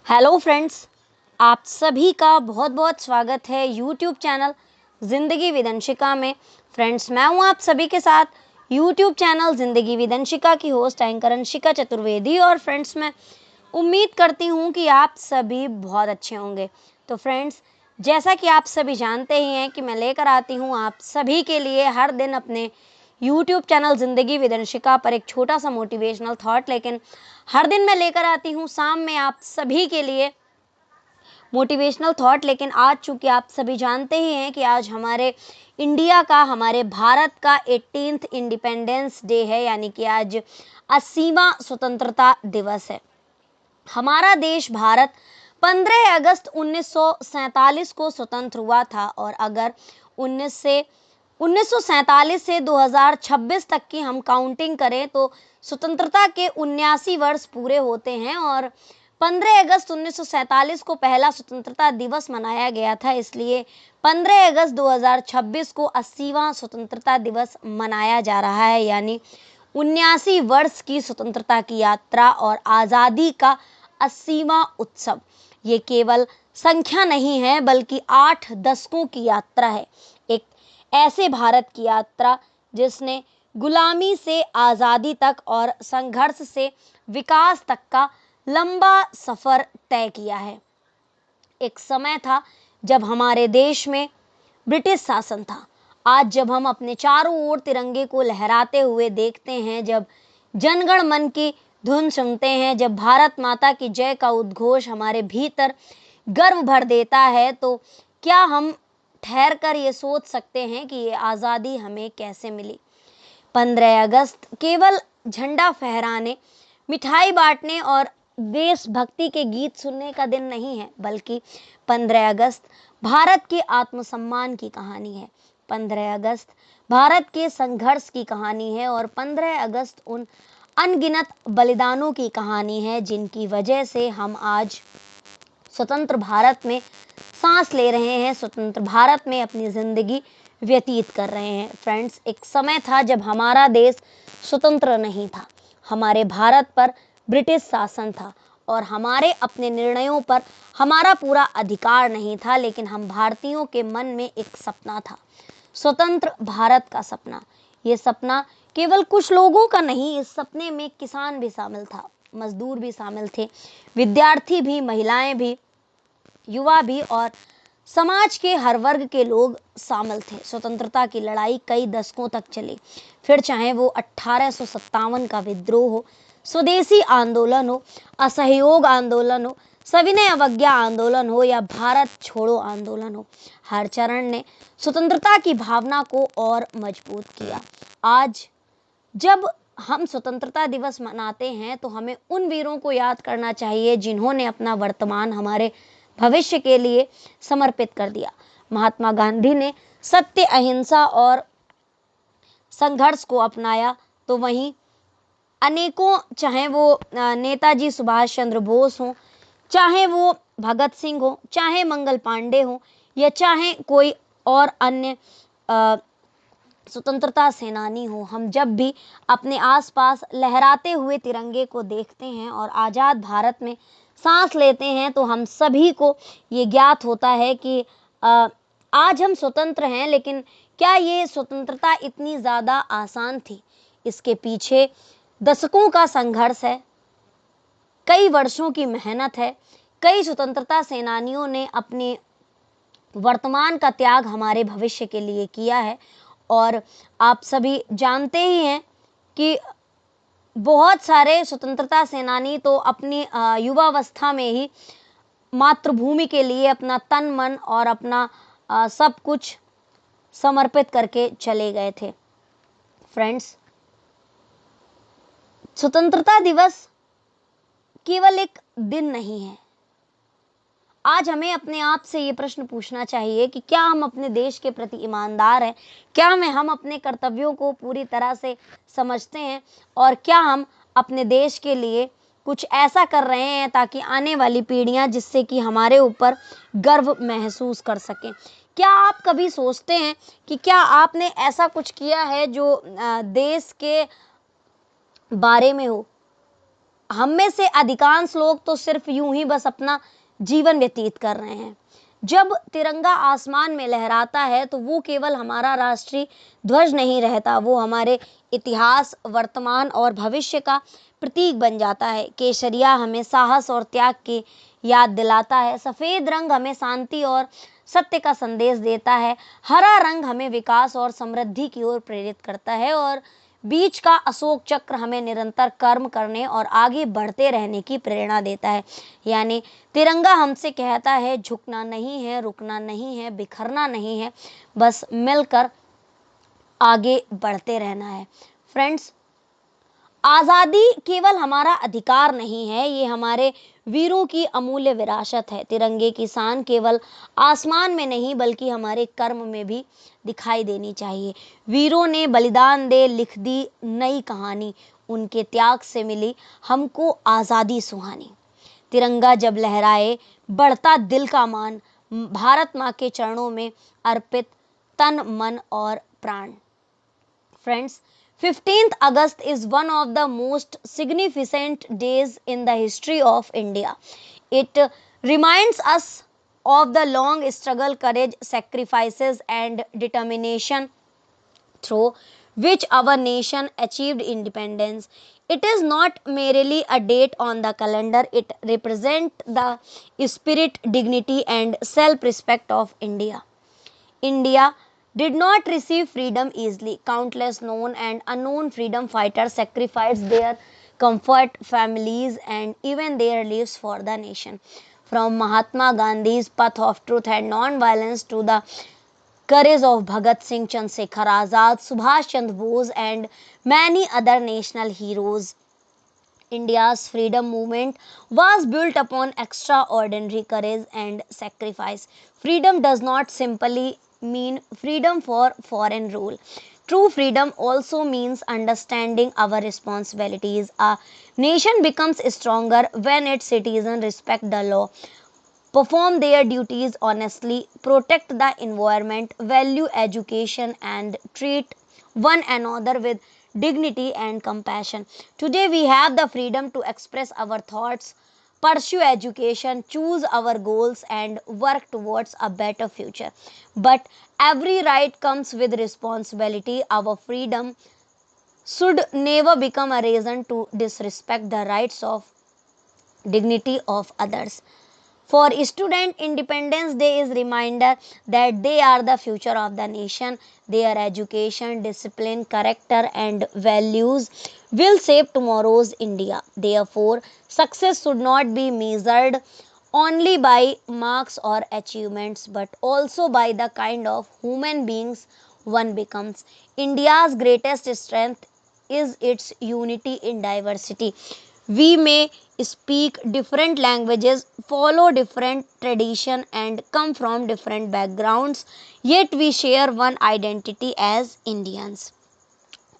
Hello friends, आप सभी का बहुत बहुत स्वागत है यूट्यूब चैनल ज़िंदगी विद अंशिका में। फ्रेंड्स, मैं हूं आप सभी के साथ यूट्यूब चैनल ज़िंदगी विद अंशिका की होस्ट एंकर अंशिका चतुर्वेदी। और फ्रेंड्स, मैं उम्मीद करती हूं कि आप सभी बहुत अच्छे होंगे। तो फ्रेंड्स, जैसा कि आप सभी जानते ही हैं कि मैं लेकर आती हूं आप सभी के लिए हर दिन अपने यूट्यूब चैनल ज़िंदगी विद अंशिका पर एक छोटा सा मोटिवेशनल थॉट। लेकिन हर दिन मैं लेकर आती हूँ शाम में आप सभी के लिए मोटिवेशनल थॉट। लेकिन आज चूंकि आप सभी जानते ही हैं कि आज हमारे इंडिया का, हमारे भारत का 18th इंडिपेंडेंस डे है, यानी कि आज 80वां स्वतंत्रता दिवस है। हमारा देश भारत 15 अगस्त 1947 को स्वतंत्र हुआ था। और अगर 1947 से 2026 तक की हम काउंटिंग करें तो स्वतंत्रता के 79 वर्ष पूरे होते हैं। और 15 अगस्त 1947 को पहला स्वतंत्रता दिवस मनाया गया था, इसलिए 15 अगस्त 2026 को 80वां स्वतंत्रता दिवस मनाया जा रहा है, यानी 79 वर्ष की स्वतंत्रता की यात्रा और आज़ादी का 80वां उत्सव। ये केवल संख्या नहीं है बल्कि 8 दशकों की यात्रा है, एक ऐसे भारत की यात्रा जिसने गुलामी से आज़ादी तक और संघर्ष से विकास तक का लंबा सफर तय किया है। एक समय था जब हमारे देश में ब्रिटिश शासन था। आज जब हम अपने चारों ओर तिरंगे को लहराते हुए देखते हैं, जब जनगण मन की धुन सुनते हैं, जब भारत माता की जय का उद्घोष हमारे भीतर गर्व भर देता है, तो क्या हम ठहर कर ये सोच सकते हैं कि ये आज़ादी हमें कैसे मिली? 15 अगस्त केवल झंडा फहराने, मिठाई बांटने और देशभक्ति के गीत सुनने का दिन नहीं है, बल्कि 15 अगस्त भारत के आत्मसम्मान की कहानी है। 15 अगस्त भारत के संघर्ष की कहानी है और 15 अगस्त उन अनगिनत बलिदानों की कहानी है जिनकी वजह से हम आज स्वतंत्र भारत में सांस ले रहे हैं, स्वतंत्र भारत में अपनी जिंदगी व्यतीत कर रहे हैं। फ्रेंड्स, एक समय था जब हमारा देश स्वतंत्र नहीं था, हमारे भारत पर ब्रिटिश शासन था और हमारे अपने निर्णयों पर हमारा पूरा अधिकार नहीं था। लेकिन हम भारतीयों के मन में एक सपना था, स्वतंत्र भारत का सपना। ये सपना केवल कुछ लोगों का नहीं, इस सपने में किसान भी शामिल था, मजदूर भी शामिल थे, विद्यार्थी भी, महिलाएं भी, युवा भी और समाज के हर वर्ग के लोग शामिल थे। स्वतंत्रता की लड़ाई कई दशकों तक चली, फिर चाहे वो 1857 का विद्रोह हो, स्वदेशी आंदोलन हो, असहयोग आंदोलन हो, सविनय अवज्ञा आंदोलन हो या भारत छोड़ो आंदोलन हो, हर चरण ने स्वतंत्रता की भावना को और मजबूत किया। आज जब हम स्वतंत्रता दिवस मनाते हैं तो हमें उन वीरों को याद करना चाहिए जिन्होंने अपना वर्तमान हमारे भविष्य के लिए समर्पित कर दिया। महात्मा गांधी ने सत्य, अहिंसा और संघर्ष को अपनाया, तो वहीं अनेकों, चाहे वो नेताजी सुभाष चंद्र बोस हो, चाहे वो भगत सिंह हो, चाहे मंगल पांडे हो या चाहे कोई और अन्य स्वतंत्रता सेनानी हो, हम जब भी अपने आसपास लहराते हुए तिरंगे को देखते हैं और आज़ाद भारत में सांस लेते हैं तो हम सभी को ये ज्ञात होता है कि आज हम स्वतंत्र हैं। लेकिन क्या ये स्वतंत्रता इतनी ज़्यादा आसान थी? इसके पीछे दशकों का संघर्ष है, कई वर्षों की मेहनत है, कई स्वतंत्रता सेनानियों ने अपने वर्तमान का त्याग हमारे भविष्य के लिए किया है। और आप सभी जानते ही हैं कि बहुत सारे स्वतंत्रता सेनानी तो अपनी युवावस्था में ही मातृभूमि के लिए अपना तन मन और अपना सब कुछ समर्पित करके चले गए थे। फ्रेंड्स, स्वतंत्रता दिवस केवल एक दिन नहीं है। आज हमें अपने आप से ये प्रश्न पूछना चाहिए कि क्या हम अपने देश के प्रति ईमानदार हैं? क्या हम अपने कर्तव्यों को पूरी तरह से समझते हैं? और क्या हम अपने देश के लिए कुछ ऐसा कर रहे हैं ताकि आने वाली पीढ़ियां जिससे कि हमारे ऊपर गर्व महसूस कर सकें? क्या आप कभी सोचते हैं कि क्या आपने ऐसा कुछ किया है जो देश के बारे में हो? हम में से अधिकांश लोग तो सिर्फ यूं ही बस अपना जीवन व्यतीत कर रहे हैं। जब तिरंगा आसमान में लहराता है तो वो केवल हमारा राष्ट्रीय ध्वज नहीं रहता, वो हमारे इतिहास, वर्तमान और भविष्य का प्रतीक बन जाता है। केसरिया हमें साहस और त्याग की याद दिलाता है, सफेद रंग हमें शांति और सत्य का संदेश देता है, हरा रंग हमें विकास और समृद्धि की ओर प्रेरित करता है और बीच का अशोक चक्र हमें निरंतर कर्म करने और आगे बढ़ते रहने की प्रेरणा देता है। यानी तिरंगा हमसे कहता है झुकना नहीं है, रुकना नहीं है, बिखरना नहीं है, बस मिलकर आगे बढ़ते रहना है। फ्रेंड्स, आजादी केवल हमारा अधिकार नहीं है, ये हमारे वीरों की अमूल्य विरासत है। तिरंगे की शान केवल आसमान में नहीं बल्कि हमारे कर्म में भी दिखाई देनी चाहिए। वीरों ने बलिदान दे लिख दी नई कहानी, उनके त्याग से मिली हमको आजादी सुहानी। तिरंगा जब लहराए बढ़ता दिल का मान, भारत माँ के चरणों में अर्पित तन मन और प्राण। Friends, 15th August is one of the most significant days in the history of India. It reminds us of the long struggle, courage, sacrifices, and determination through which our nation achieved independence. It is not merely a date on the calendar, it represents the spirit, dignity, and self respect of India. India did not receive freedom easily. Countless known and unknown freedom fighters sacrificed their comfort, families, and even their lives for the nation. From Mahatma Gandhi's path of truth and non-violence to the courage of Bhagat Singh, Chandrasekhar Azad, Subhash Chandra Bose, and many other national heroes, India's freedom movement was built upon extraordinary courage and sacrifice. Freedom does not simply mean freedom for foreign rule. True freedom also means understanding our responsibilities. A nation becomes stronger when its citizens respect the law, perform their duties honestly, protect the environment, value education, and treat one another with dignity and compassion. Today, we have the freedom to express our thoughts, pursue education, choose our goals, and work towards a better future. But every right comes with responsibility. Our freedom should never become a reason to disrespect the rights of dignity of others. For student, Independence Day is reminder that they are the future of the nation. Their education, discipline, character, and values will shape tomorrow's India. Therefore, success should not be measured only by marks or achievements, but also by the kind of human beings one becomes. India's greatest strength is its unity in diversity. We may speak different languages, follow different tradition, and come from different backgrounds, yet we share one identity as Indians.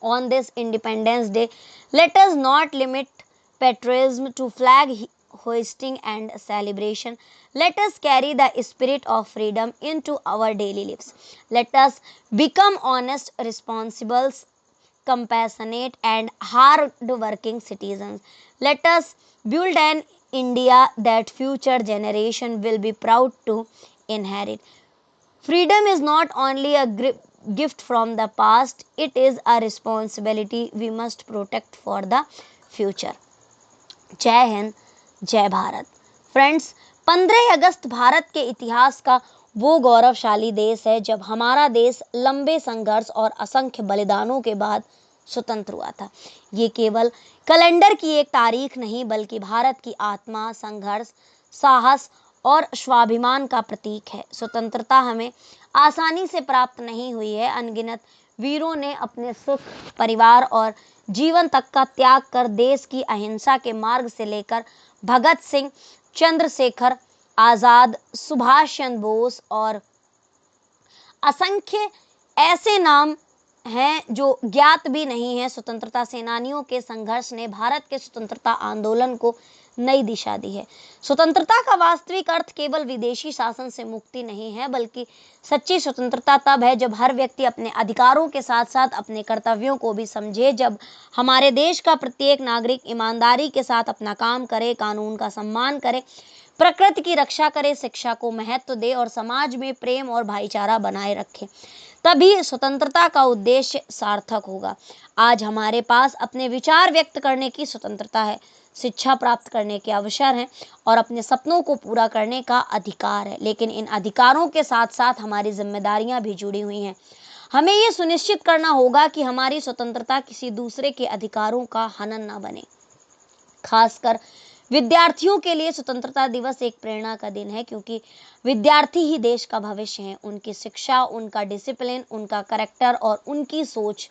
On this Independence Day, let us not limit patriotism to flag hoisting and celebration. Let us carry the spirit of freedom into our daily lives. Let us become honest, responsible, compassionate, and hard-working citizens. Let us build an India that future generation will be proud to inherit. Freedom is not only a gift from the past, it is a responsibility we must protect for the future. जय हिंद, जय Bharat. Friends, 15 अगस्त भारत के इतिहास का वो गौरवशाली देश है जब हमारा देश लंबे संघर्ष और असंख्य बलिदानों के बाद स्वतंत्र हुआ था। ये केवल कैलेंडर की एक तारीख नहीं बल्कि भारत की आत्मा, संघर्ष, साहस और स्वाभिमान का प्रतीक है। स्वतंत्रता हमें आसानी से प्राप्त नहीं हुई है। अनगिनत वीरों ने अपने सुख, परिवार और जीवन तक का त्याग कर देश की अहिंसा के मार्ग से लेकर भगत सिंह, चंद्रशेखर आजाद, सुभाष चंद्र बोस और असंख्य ऐसे नाम हैं जो ज्ञात भी नहीं है। स्वतंत्रता सेनानियों के संघर्ष ने भारत के स्वतंत्रता आंदोलन को नई दिशा दी है। स्वतंत्रता का वास्तविक अर्थ केवल विदेशी शासन से मुक्ति नहीं है, बल्कि सच्ची स्वतंत्रता तब है जब हर व्यक्ति अपने अधिकारों के साथ साथ अपने कर्तव्यों को भी समझे, जब हमारे देश का प्रत्येक नागरिक ईमानदारी के साथ अपना काम करे, कानून का सम्मान करे, प्रकृति की रक्षा करे, शिक्षा को महत्व दे और समाज में प्रेम और भाईचारा बनाए रखे। तभी स्वतंत्रता का उद्देश्य सार्थक होगा। आज हमारे पास अपने विचार व्यक्त करने की स्वतंत्रता है, शिक्षा प्राप्त करने के अवसर हैं और अपने सपनों को पूरा करने का अधिकार है, लेकिन इन अधिकारों के साथ साथ हमारी जिम्मेदारियां भी जुड़ी हुई हैं। हमें ये सुनिश्चित करना होगा कि हमारी स्वतंत्रता किसी दूसरे के अधिकारों का हनन न बने। खासकर विद्यार्थियों के लिए स्वतंत्रता दिवस एक प्रेरणा का दिन है, क्योंकि विद्यार्थी ही देश का भविष्य हैं। उनकी शिक्षा, उनका डिसिप्लिन, उनका कैरेक्टर और उनकी सोच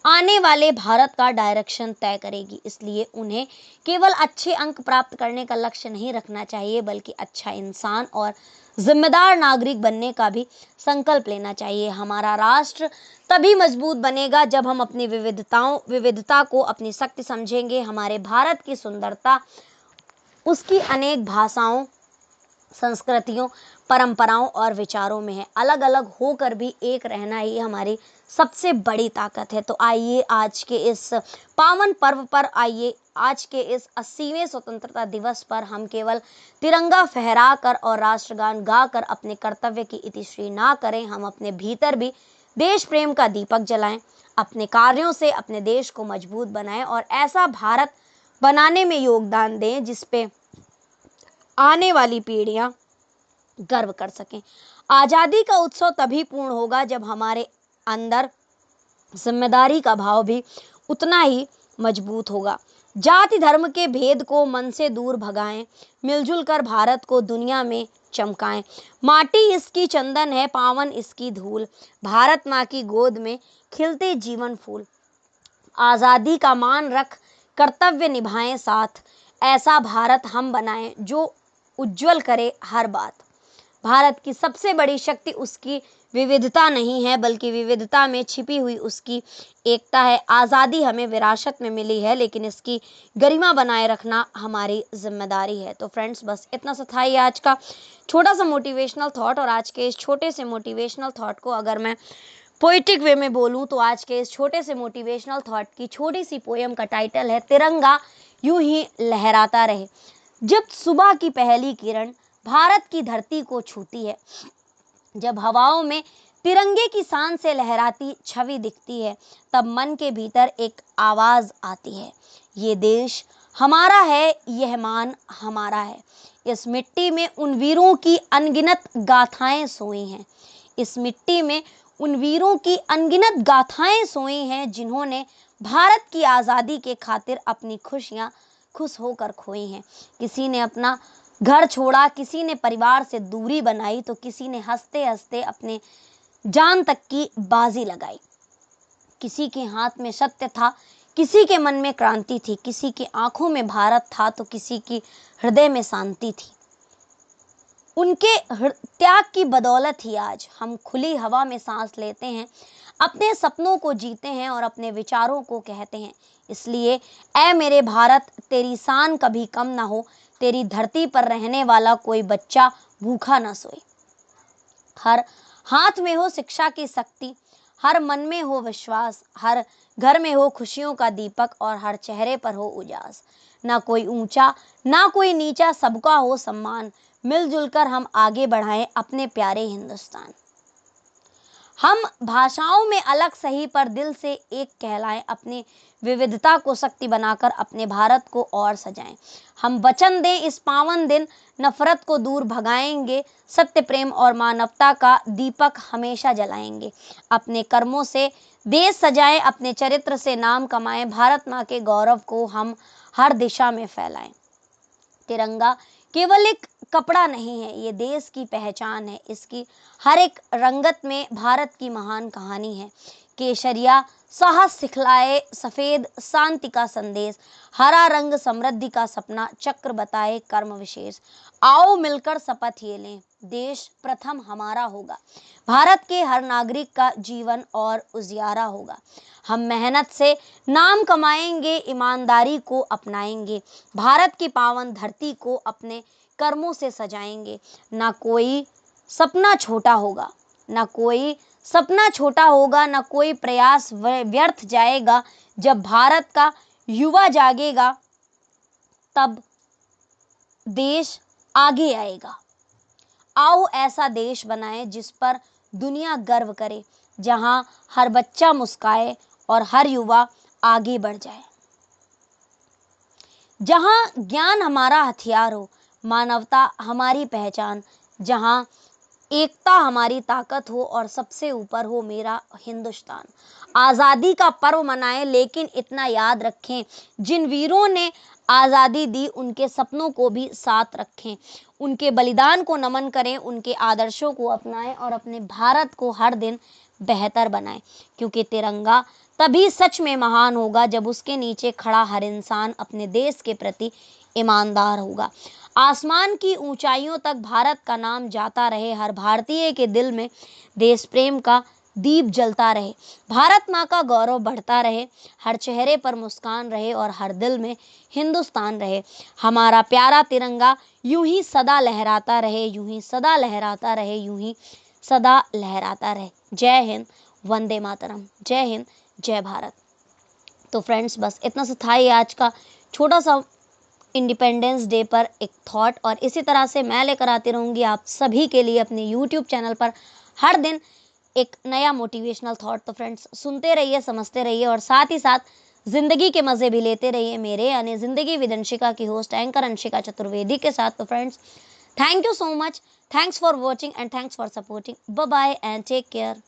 आने वाले भारत का डायरेक्शन तय करेगी। इसलिए उन्हें केवल अच्छे अंक प्राप्त करने का लक्ष्य नहीं रखना चाहिए, बल्कि अच्छा इंसान और जिम्मेदार नागरिक बनने का भी संकल्प लेना चाहिए। हमारा राष्ट्र तभी मजबूत बनेगा जब हम अपनी विविधता को अपनी शक्ति समझेंगे। हमारे भारत की सुंदरता उसकी अनेक भाषाओं, संस्कृतियों, परंपराओं और विचारों में है। अलग अलग होकर भी एक रहना ही हमारी सबसे बड़ी ताकत है। तो आइए आज के इस पावन पर्व पर, आइए आज के इस 80वें स्वतंत्रता दिवस पर हम केवल तिरंगा फहराकर और राष्ट्रगान गाकर अपने कर्तव्य की इतिश्री ना करें, हम अपने भीतर भी देश प्रेम का दीपक जलाएं, अपने कार्यों से अपने देश को मजबूत बनाएं और ऐसा भारत बनाने में योगदान दें जिस पे आने वाली पीढ़ियां गर्व कर सकें। आजादी का उत्सव तभी पूर्ण होगा जब हमारे अंदर जिम्मेदारी का भाव भी उतना ही मजबूत होगा। जाति धर्म के भेद को मन से दूर भगाएं, मिलजुल कर भारत को दुनिया में चमकाएं। माटी इसकी चंदन है, पावन इसकी धूल, भारत माँ की गोद में खिलते जीवन फूल। आजादी का मान रख कर्तव्य निभाएं साथ, ऐसा भारत हम बनाएं जो उज्जवल करे हर बात। भारत की सबसे बड़ी शक्ति उसकी विविधता नहीं है, बल्कि विविधता में छिपी हुई उसकी एकता है। आज़ादी हमें विरासत में मिली है, लेकिन इसकी गरिमा बनाए रखना हमारी जिम्मेदारी है। तो फ्रेंड्स, बस इतना सा था ये आज का छोटा सा मोटिवेशनल थॉट। और आज के इस छोटे से मोटिवेशनल थॉट को अगर मैं पोइटिक वे में बोलूं तो आज के इस छोटे से मोटिवेशनल थॉट की छोटी सी पोयम का टाइटल है, तिरंगा यूं ही लहराता रहे। जब सुबह की पहली किरण भारत की धरती को छूती है, जब हवाओं में तिरंगे की शान से लहराती छवि दिखती है, तब मन के भीतर एक आवाज आती है, ये देश हमारा है, यह मान हमारा है। इस मिट्टी में उन वीरों की अनगिनत गाथाएं सोई हैं, इस मिट्टी में उन वीरों की अनगिनत गाथाएं सोई हैं जिन्होंने भारत की आज़ादी के खातिर अपनी खुशियां खुश होकर खोई हैं। किसी ने अपना घर छोड़ा, किसी ने परिवार से दूरी बनाई, तो किसी ने हंसते हंसते अपने जान तक की बाजी लगाई। किसी के हाथ में सत्य था, किसी के मन में क्रांति थी, किसी की आंखों में भारत था तो किसी की हृदय में शांति थी। उनके त्याग की बदौलत ही आज हम खुली हवा में सांस लेते हैं, अपने सपनों को जीते हैं और अपने विचारों को कहते हैं। इसलिए ऐ मेरे भारत, तेरी शान कभी कम ना हो, तेरी धरती पर रहने वाला कोई बच्चा भूखा ना सोए। हर हाथ में हो शिक्षा की शक्ति, हर मन में हो विश्वास, हर घर में हो खुशियों का दीपक और हर चेहरे पर हो उजास। ना कोई ऊंचा ना कोई नीचा, सबका हो सम्मान, मिलजुल कर हम आगे बढ़ाएं अपने प्यारे हिंदुस्तान। हम भाषाओं में अलग सही पर दिल से एक कहलाएं, अपनी विविधता को शक्ति बनाकर अपने भारत को और सजाएं। हम वचन दें इस पावन दिन, नफरत को दूर भगाएंगे, सत्य प्रेम और मानवता का दीपक हमेशा जलाएंगे। अपने कर्मों से देश सजाएं, अपने चरित्र से नाम कमाएं, भारत माँ के गौरव को हम हर दिशा में फैलाएं। तिरंगा केवल एक कपड़ा नहीं है, ये देश की पहचान है। इसकी हर एक रंगत में भारत की महान कहानी है। केसरिया साहस सिखलाए, सफेद शांति का संदेश, हरा रंग समृद्धि का सपना, चक्र बताए कर्म विशेष। आओ मिलकर शपथ ये लें, देश प्रथम हमारा होगा। भारत के हर नागरिक का जीवन और उजियारा होगा। हम मेहनत से नाम कमाएंगे, ईमानदारी को अपनाएंगे, भारत की पावन धरती को अपने कर्मों से सजाएंगे। ना कोई सपना छोटा होगा, ना कोई सपना छोटा होगा, ना कोई प्रयास व्यर्थ जाएगा। जब भारत का युवा जागेगा तब देश आगे आएगा। आओ ऐसा देश बनाएं जिस पर दुनिया गर्व करे, जहां हर बच्चा मुस्काए और हर युवा आगे बढ़ जाए, जहां ज्ञान हमारा हथियार हो, मानवता हमारी पहचान, जहां एकता हमारी ताकत हो और सबसे ऊपर हो मेरा हिंदुस्तान। आजादी का पर्व मनाएं, लेकिन इतना याद रखें, जिन वीरों ने आजादी दी उनके सपनों को भी साथ रखें, उनके बलिदान को नमन करें, उनके आदर्शों को अपनाएं और अपने भारत को हर दिन बेहतर बनाएं, क्योंकि तिरंगा तभी सच में महान होगा जब उसके नीचे खड़ा हर इंसान अपने देश के प्रति ईमानदार होगा। आसमान की ऊंचाइयों तक भारत का नाम जाता रहे, हर भारतीय के दिल में देश प्रेम का दीप जलता रहे, भारत माँ का गौरव बढ़ता रहे, हर चेहरे पर मुस्कान रहे और हर दिल में हिंदुस्तान रहे। हमारा प्यारा तिरंगा यूं ही सदा लहराता रहे, यूं ही सदा लहराता रहे, यूं ही सदा लहराता रहे। जय हिंद, वंदे मातरम। जय हिंद, जय भारत। तो फ्रेंड्स, बस इतना सा था ये आज का छोटा सा इंडिपेंडेंस डे पर एक थॉट, और इसी तरह से मैं लेकर आती रहूँगी आप सभी के लिए अपने यूट्यूब चैनल पर हर दिन एक नया मोटिवेशनल थॉट। तो फ्रेंड्स, सुनते रहिए, समझते रहिए और साथ ही साथ जिंदगी के मजे भी लेते रहिए मेरे यानी जिंदगी विद अंशिका की होस्ट एंकर अंशिका चतुर्वेदी के साथ। तो friends, thank you so much, thanks for watching and thanks for supporting. Bye bye and take care.